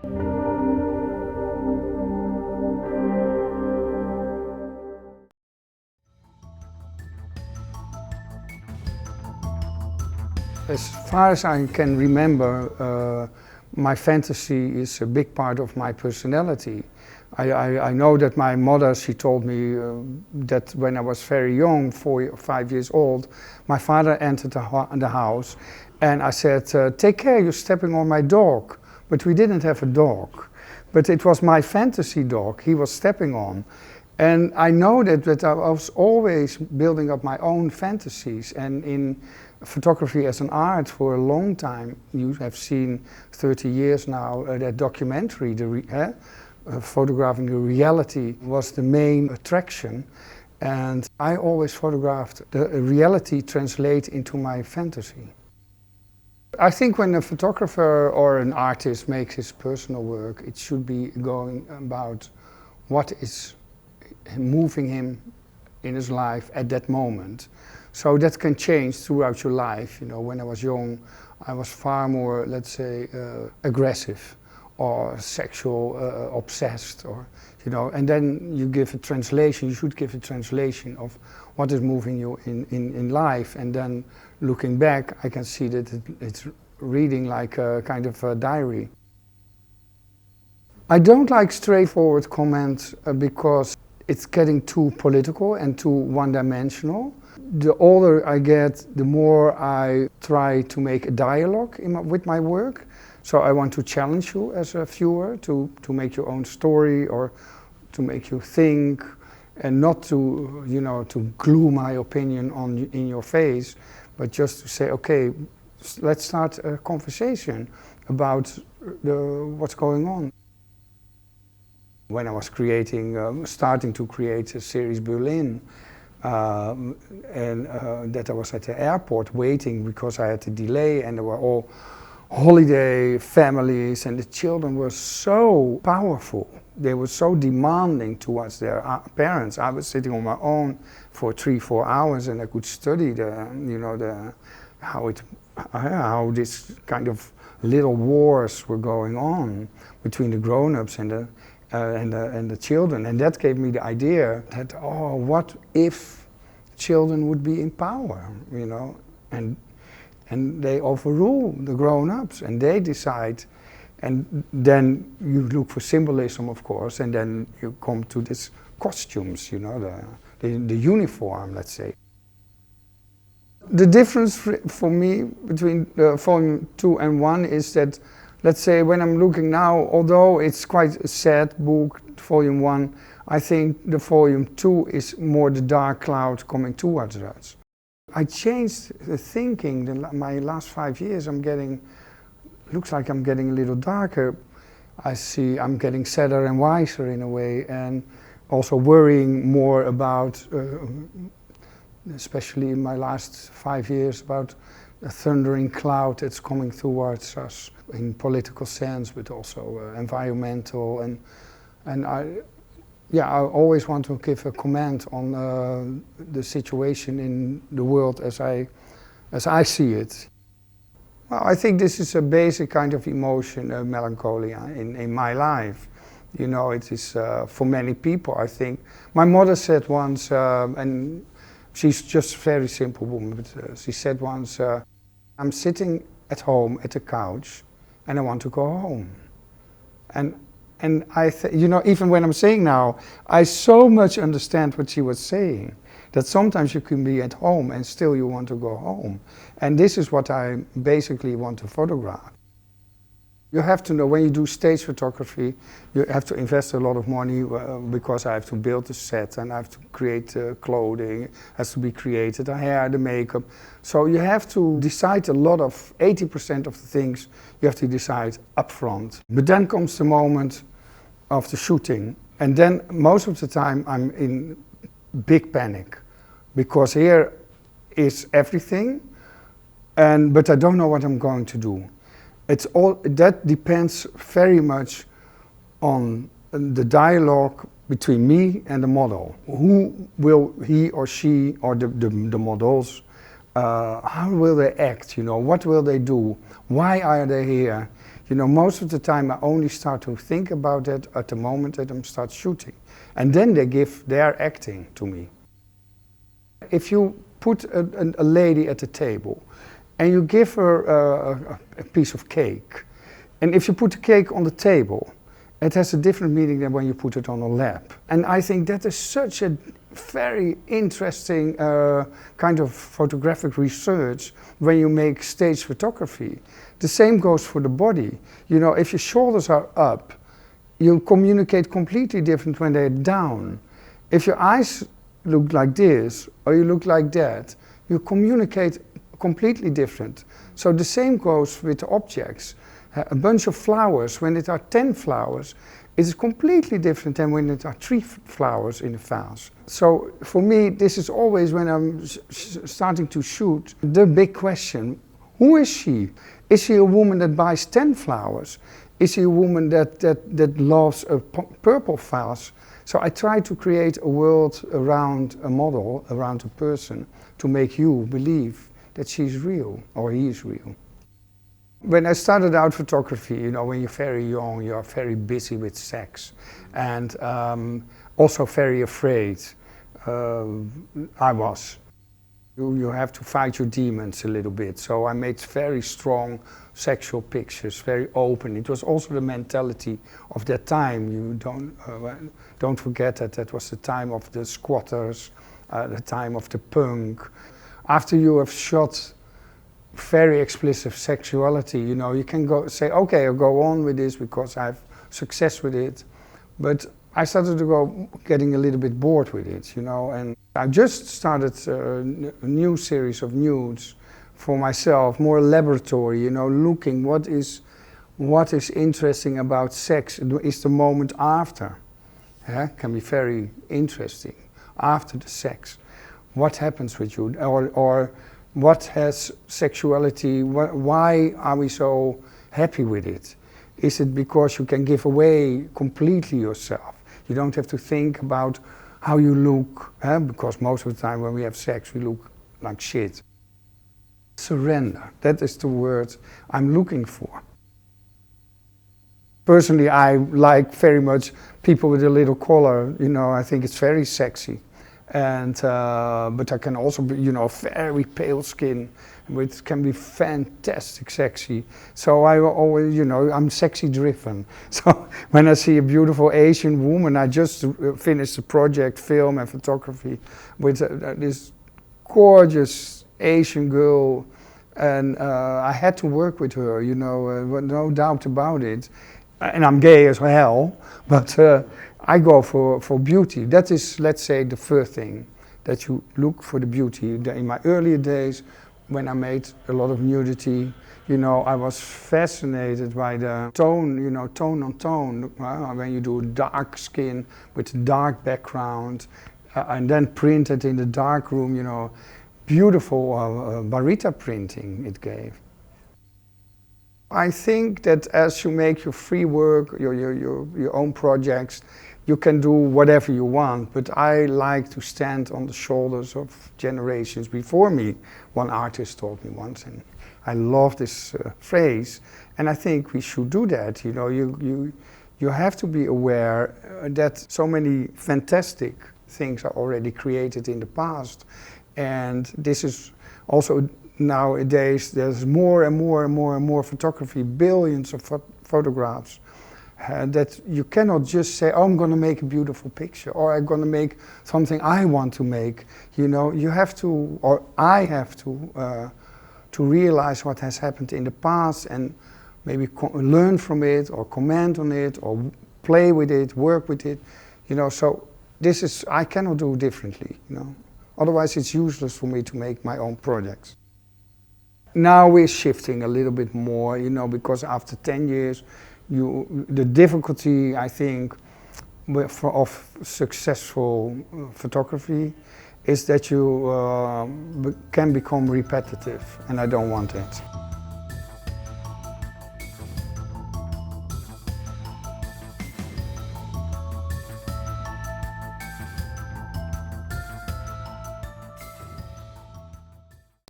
As far as I can remember, my fantasy is a big part of my personality. I know that my mother, she told me that when I was very young, 4 or 5 years old, my father entered the house and I said, take care, you're stepping on my dog. But we didn't have a dog. But it was my fantasy dog he was stepping on. And I know that I was always building up my own fantasies, and in photography as an art for a long time. You have seen 30 years now that documentary, photographing the reality was the main attraction, and I always photographed the reality translate into my fantasy. I think when a photographer or an artist makes his personal work, it should be going about what is moving him in his life at that moment. So that can change throughout your life. You know, when I was young, I was far more, let's say, aggressive or sexual obsessed, or you know. And then you give a translation. You should give a translation of what is moving you in life. And then looking back, I can see that it's reading like a kind of a diary. I don't like straightforward comments because it's getting too political and too one-dimensional. The older I get, the more I try to make a dialogue with my work. So I want to challenge you as a viewer to make your own story or to make you think, and not to, you know, to glue my opinion in your face, but just to say, okay, let's start a conversation about what's going on. When I was starting to create a series Berlin, that I was at the airport waiting because I had a delay, and there were all holiday families, and the children were so powerful. They were so demanding towards their parents. I was sitting on my own for 3-4 hours, and I could study how this kind of little wars were going on between the grown-ups and the children, and that gave me the idea that, oh, what if children would be in power, you know, and they overrule the grown-ups and they decide, and then you look for symbolism, of course, and then you come to these costumes, you know, the uniform, let's say. The difference for me between volume 2 and 1 is that, let's say, when I'm looking now, although it's quite a sad book, volume 1, I think the volume 2 is more the dark cloud coming towards us. I changed the thinking. My last 5 years, looks like I'm getting a little darker. I see I'm getting sadder and wiser in a way, and also worrying more about, especially in my last 5 years, about a thundering cloud that's coming towards us in political sense, but also environmental, and I always want to give a comment on the situation in the world as I see it. Well, I think this is a basic kind of emotion, melancholy, in my life. You know, it is for many people, I think. My mother said once, and she's just a very simple woman, but she said once, I'm sitting at home at the couch and I want to go home. And you know, even when I'm saying now, I so much understand what she was saying, that sometimes you can be at home and still you want to go home. And this is what I basically want to photograph. You have to know, when you do stage photography, you have to invest a lot of money because I have to build the set and I have to create clothing, has to be created, the hair, the makeup. So you have to decide a lot of, 80% of the things you have to decide up front. But then comes the moment of the shooting, and then most of the time I'm in big panic because here is everything, but I don't know what I'm going to do. That depends very much on the dialogue between me and the model. Who will he or she or the models, how will they act, you know, what will they do, why are they here? You know, most of the time I only start to think about that at the moment that I start shooting. And then they give their acting to me. If you put a lady at the table and you give her a piece of cake, and if you put the cake on the table, it has a different meaning than when you put it on a lap. And I think that is such a very interesting kind of photographic research when you make stage photography. The same goes for the body. You know, if your shoulders are up, you communicate completely different when they're down. If your eyes look like this or you look like that, you communicate completely different. So the same goes with objects. A bunch of flowers, when it are 10 flowers, it is completely different than when it are 3 flowers in a vase. So for me, this is always when I'm starting to shoot, the big question: who is she? Is she a woman that buys 10 flowers? Is she a woman that loves a purple vase? So I try to create a world around a model, around a person, to make you believe that she's real or he is real. When I started out photography, you know, when you're very young, you're very busy with sex and also very afraid. I was. You have to fight your demons a little bit. So I made very strong sexual pictures, very open. It was also the mentality of that time. You don't forget that that was the time of the squatters, the time of the punk. After you have shot very explicit sexuality, you know, you can go say, okay, I'll go on with this because I have success with it. But I started to go getting a little bit bored with it, you know, and I just started a new series of nudes for myself, more laboratory, you know, looking what is interesting about sex is the moment after. Yeah? Can be very interesting after the sex. What happens with you, or what has sexuality, why are we so happy with it? Is it because you can give away completely yourself? You don't have to think about how you look, because most of the time when we have sex we look like shit. Surrender, that is the word I'm looking for. Personally, I like very much people with a little collar, you know, I think it's very sexy. And but I can also be, you know, very pale skin, which can be fantastic sexy. So I always, you know, I'm sexy driven. So when I see a beautiful Asian woman, I just finished a project, film and photography, with this gorgeous Asian girl, and I had to work with her, you know, no doubt about it. And I'm gay as hell, but I go for beauty. That is, let's say, the first thing, that you look for the beauty. In my earlier days, when I made a lot of nudity, you know, I was fascinated by the tone, you know, tone on tone. When you do dark skin with dark background, and then print it in the dark room, you know, beautiful barita printing it gave. I think that as you make your free work, your own projects, you can do whatever you want, but I like to stand on the shoulders of generations before me. One artist told me once, and I love this phrase, and I think we should do that. You know, you have to be aware that so many fantastic things are already created in the past, and this is also nowadays there's more and more and more and more photography, billions of photographs, that you cannot just say, oh, I'm going to make a beautiful picture, or I'm going to make something I want to make. You know, you have to, or I have to realize what has happened in the past and maybe learn from it, or comment on it, or play with it, work with it. You know, so this is, I cannot do differently, you know. Otherwise it's useless for me to make my own projects. Now we're shifting a little bit more, you know, because after 10 years, the difficulty, I think, of successful photography is that you can become repetitive, and I don't want it.